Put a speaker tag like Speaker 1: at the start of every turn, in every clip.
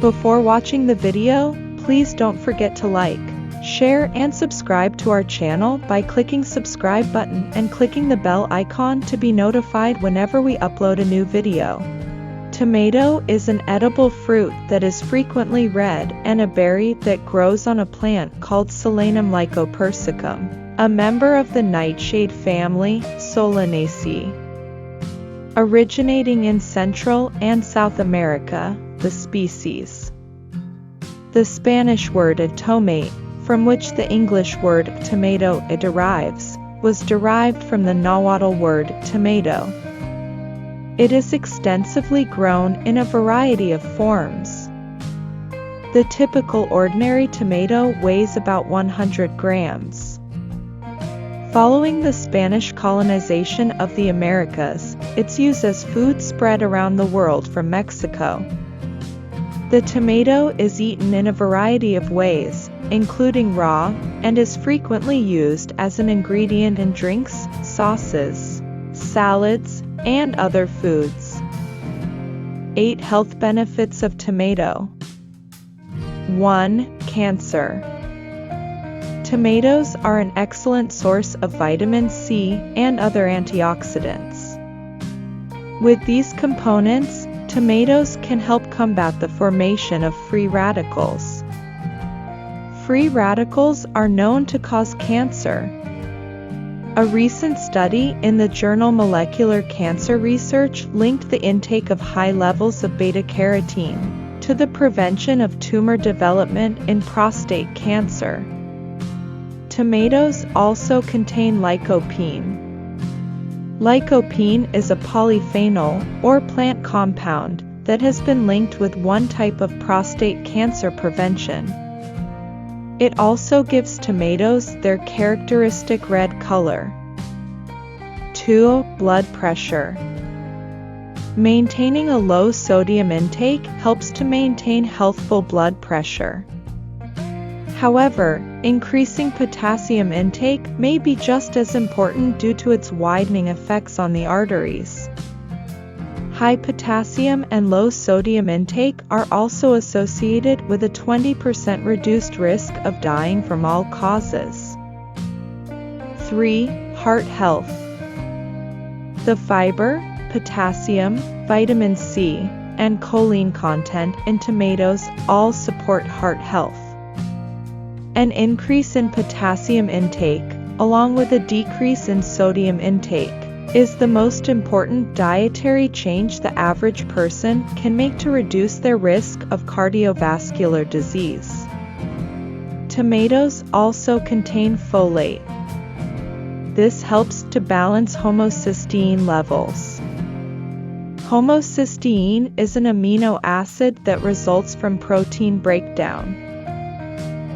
Speaker 1: Before watching the video, please don't forget to like, share and subscribe to our channel by clicking subscribe button and clicking the bell icon to be notified whenever we upload a new video. Tomato is an edible fruit that is frequently red and a berry that grows on a plant called Solanum lycopersicum, a member of the nightshade family, Solanaceae. Originating in Central and South America, the species. The Spanish word tomate, from which the English word tomato derives, was derived from the Nahuatl word tomato. It is extensively grown in a variety of forms. The typical ordinary tomato weighs about 100 grams. Following the Spanish colonization of the Americas, its use as food spread around the world from Mexico. The tomato is eaten in a variety of ways, including raw, and is frequently used as an ingredient in drinks, sauces, salads, and other foods. 8 health benefits of tomato. 1. Cancer. Tomatoes are an excellent source of vitamin C and other antioxidants. With these components, tomatoes can help combat the formation of free radicals. Free radicals are known to cause cancer. A recent study in the journal Molecular Cancer Research linked the intake of high levels of beta-carotene to the prevention of tumor development in prostate cancer. Tomatoes also contain lycopene. Lycopene is a polyphenol, or plant compound, that has been linked with one type of prostate cancer prevention. It also gives tomatoes their characteristic red color. 2. Blood pressure. Maintaining a low sodium intake helps to maintain healthful blood pressure. However, increasing potassium intake may be just as important due to its widening effects on the arteries. High potassium and low sodium intake are also associated with a 20% reduced risk of dying from all causes. 3. Heart health. The fiber, potassium, vitamin C, and choline content in tomatoes all support heart health. An increase in potassium intake, along with a decrease in sodium intake, is the most important dietary change the average person can make to reduce their risk of cardiovascular disease. Tomatoes also contain folate. This helps to balance homocysteine levels. Homocysteine is an amino acid that results from protein breakdown.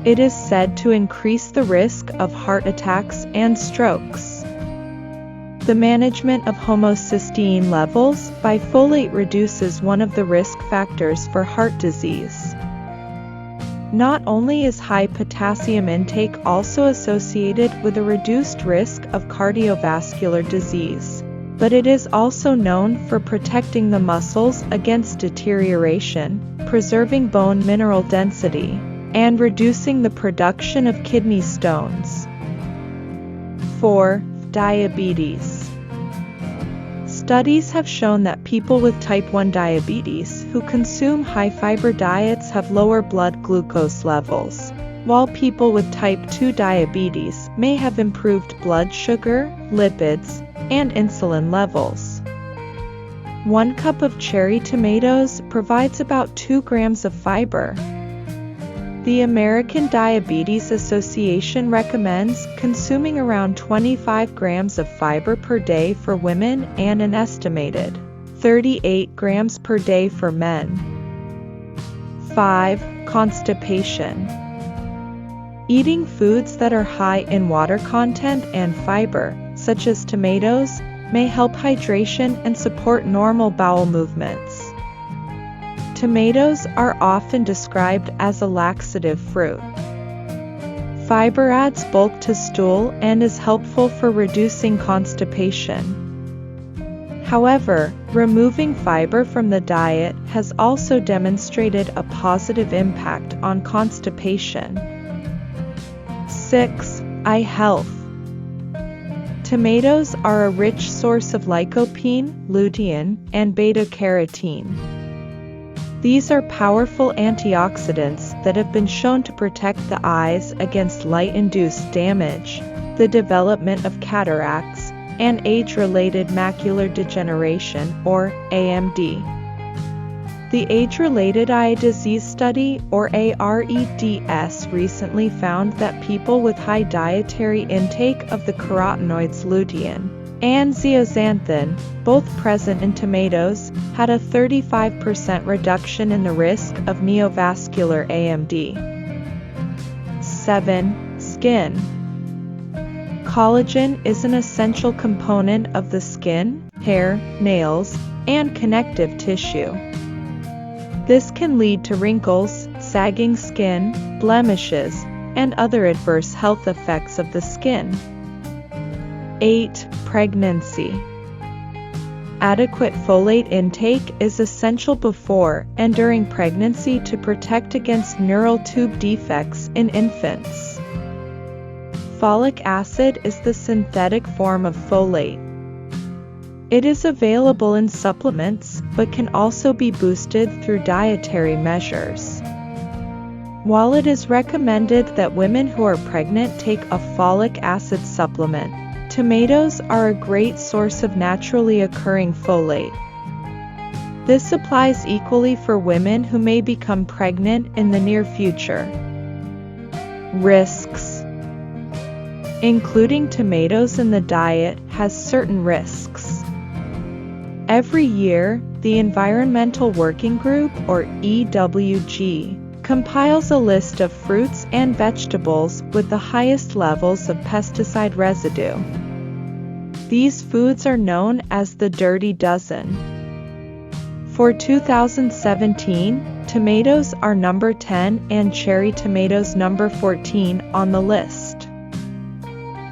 Speaker 1: It is said to increase the risk of heart attacks and strokes. The management of homocysteine levels by folate reduces one of the risk factors for heart disease. Not only is high potassium intake also associated with a reduced risk of cardiovascular disease, but it is also known for protecting the muscles against deterioration, preserving bone mineral density, and reducing the production of kidney stones. 4. Diabetes. Studies have shown that people with type 1 diabetes who consume high-fiber diets have lower blood glucose levels, while people with type 2 diabetes may have improved blood sugar, lipids, and insulin levels. 1 cup of cherry tomatoes provides about 2 grams of fiber. The American Diabetes Association recommends consuming around 25 grams of fiber per day for women and an estimated 38 grams per day for men. 5. Constipation. Eating foods that are high in water content and fiber, such as tomatoes, may help hydration and support normal bowel movements. Tomatoes are often described as a laxative fruit. Fiber adds bulk to stool and is helpful for reducing constipation. However, removing fiber from the diet has also demonstrated a positive impact on constipation. 6. Eye health. Tomatoes are a rich source of lycopene, lutein, and beta-carotene. These are powerful antioxidants that have been shown to protect the eyes against light-induced damage, the development of cataracts, and age-related macular degeneration, or AMD. The Age-Related Eye Disease Study, or AREDS, recently found that people with high dietary intake of the carotenoids lutein and zeaxanthin, both present in tomatoes, had a 35% reduction in the risk of neovascular AMD. 7. Skin. Collagen is an essential component of the skin, hair, nails, and connective tissue. This can lead to wrinkles, sagging skin, blemishes, and other adverse health effects of the skin. 8. Pregnancy. Adequate folate intake is essential before and during pregnancy to protect against neural tube defects in infants. Folic acid is the synthetic form of folate. It is available in supplements, but can also be boosted through dietary measures. While it is recommended that women who are pregnant take a folic acid supplement, tomatoes are a great source of naturally occurring folate. This applies equally for women who may become pregnant in the near future. Risks. Including tomatoes in the diet has certain risks. Every year, the Environmental Working Group, or EWG, compiles a list of fruits and vegetables with the highest levels of pesticide residue. These foods are known as the Dirty Dozen. For 2017, tomatoes are number 10 and cherry tomatoes number 14 on the list.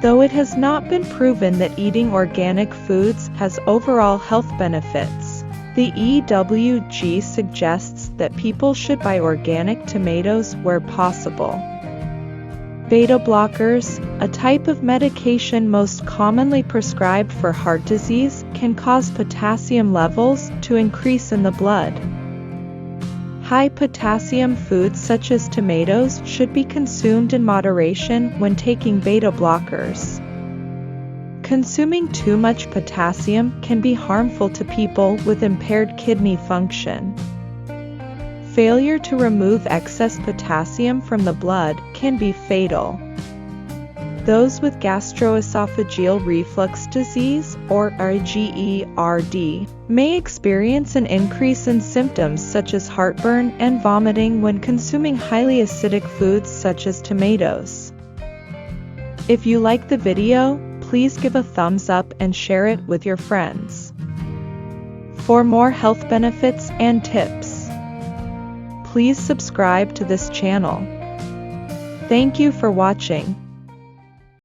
Speaker 1: Though it has not been proven that eating organic foods has overall health benefits, the EWG suggests that people should buy organic tomatoes where possible. Beta blockers, a type of medication most commonly prescribed for heart disease, can cause potassium levels to increase in the blood. High potassium foods such as tomatoes should be consumed in moderation when taking beta blockers. Consuming too much potassium can be harmful to people with impaired kidney function. Failure to remove excess potassium from the blood can be fatal. Those with gastroesophageal reflux disease, or GERD, may experience an increase in symptoms such as heartburn and vomiting when consuming highly acidic foods such as tomatoes. If you like the video, please give a thumbs up and share it with your friends. For more health benefits and tips, please subscribe to this channel. Thank you for watching.